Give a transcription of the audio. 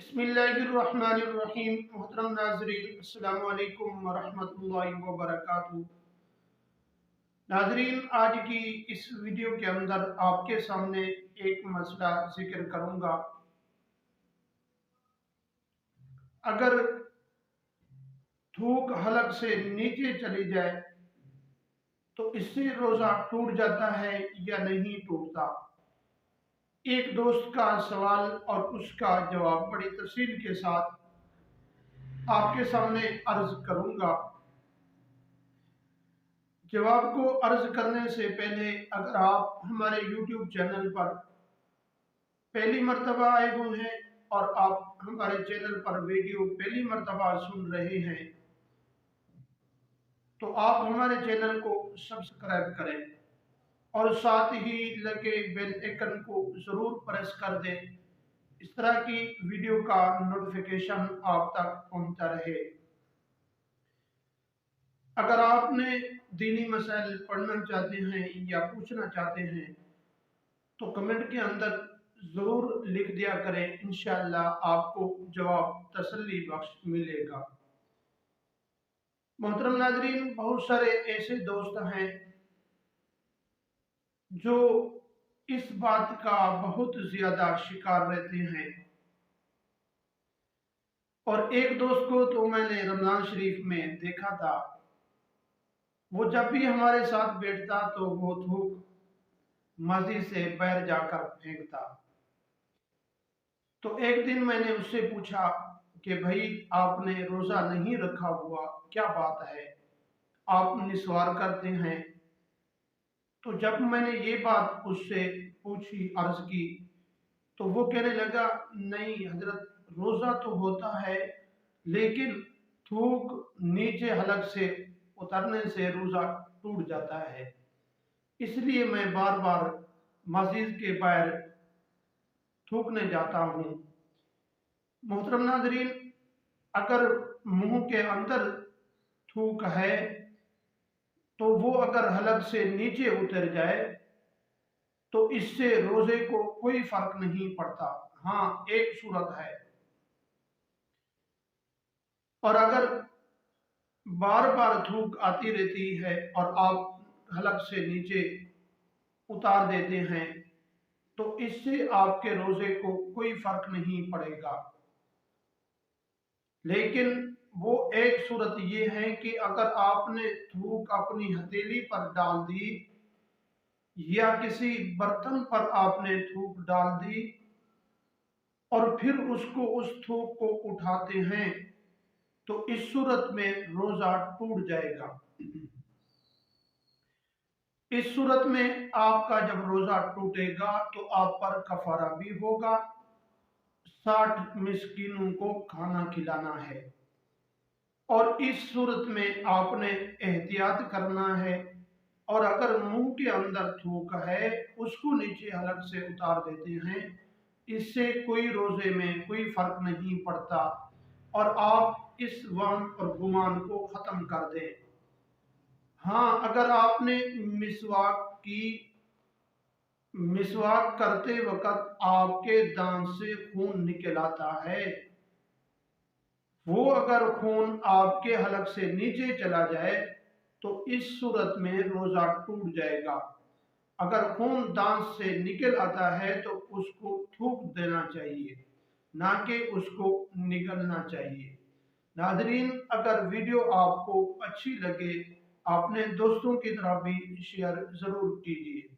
बिस्मिल्लाहिर्रहमानिर्रहीम। मोहतरम नाजरीन, अस्सलाम वालेकुम वरहमतुल्लाहि वबरकातुहू। नाजरीन, आज की इस वीडियो के अंदर आपके सामने एक मसला जिक्र करूंगा। अगर थूक हलक से नीचे चली जाए तो इससे रोजा टूट जाता है या नहीं टूटता। एक दोस्त का सवाल और उसका जवाब बड़ी तफसील के साथ आपके सामने अर्ज करूंगा। जवाब को अर्ज करने से पहले अगर आप हमारे YouTube चैनल पर पहली मर्तबा आए हुए हैं और आप हमारे चैनल पर वीडियो पहली मर्तबा सुन रहे हैं तो आप हमारे चैनल को सब्सक्राइब करें और साथ ही लगे बेल आइकन को जरूर प्रेस कर दें। इस तरह की वीडियो का नोटिफिकेशन आप तक पहुंचता रहे। अगर आपने दीनी मसाइल पढ़ना चाहते हैं या पूछना चाहते हैं तो कमेंट के अंदर जरूर लिख दिया करें, इंशाअल्लाह आपको जवाब तसल्ली बख्श मिलेगा। मोहतरम नाजरीन, बहुत सारे ऐसे दोस्त हैं जो इस बात का बहुत ज्यादा शिकार रहते हैं और एक दोस्त को तो मैंने रमजान शरीफ में देखा था। वो जब भी हमारे साथ बैठता तो वो थूक मस्जिद से बाहर जाकर फेंकता। तो एक दिन मैंने उससे पूछा कि भाई, आपने रोजा नहीं रखा हुआ, क्या बात है, आप निस्वार करते हैं। तो जब मैंने ये बात उससे पूछी, अर्ज की, तो वो कहने लगा, नहीं हजरत, रोजा तो होता है लेकिन थूक नीचे हलक से उतरने से रोजा टूट जाता है, इसलिए मैं बार बार मस्जिद के बाहर थूकने जाता हूँ। मोहतरम नाजरीन, अगर मुंह के अंदर थूक है तो वो अगर हलक से नीचे उतर जाए तो इससे रोजे को कोई फर्क नहीं पड़ता। हाँ, एक सूरत है, और अगर बार बार थूक आती रहती है और आप हलक से नीचे उतार देते हैं तो इससे आपके रोजे को कोई फर्क नहीं पड़ेगा। लेकिन वो एक सूरत ये है कि अगर आपने थूक अपनी हथेली पर डाल दी या किसी बर्तन पर आपने थूक डाल दी और फिर उस थूक को उठाते हैं तो इस सूरत में रोजा टूट जाएगा। इस सूरत में आपका जब रोजा टूटेगा तो आप पर कफारा भी होगा, 60 मिस्कीनों को खाना खिलाना है, और इस सूरत में आपने एहतियात करना है। और अगर मुंह के अंदर थूक है उसको नीचे हलक से उतार देते हैं, इससे कोई रोजे में कोई फर्क नहीं पड़ता, और आप इस वहम और गुमान को खत्म कर दें। हाँ, अगर आपने मिसवाक करते वक्त आपके दांत से खून निकल आता है, वो अगर खून आपके हलक से नीचे चला जाए तो इस सूरत में रोजा टूट जाएगा। अगर खून दांत से निकल आता है तो उसको थूक देना चाहिए, ना कि उसको निगलना चाहिए। नाजरीन, अगर वीडियो आपको अच्छी लगे, अपने दोस्तों की तरफ भी शेयर जरूर कीजिए।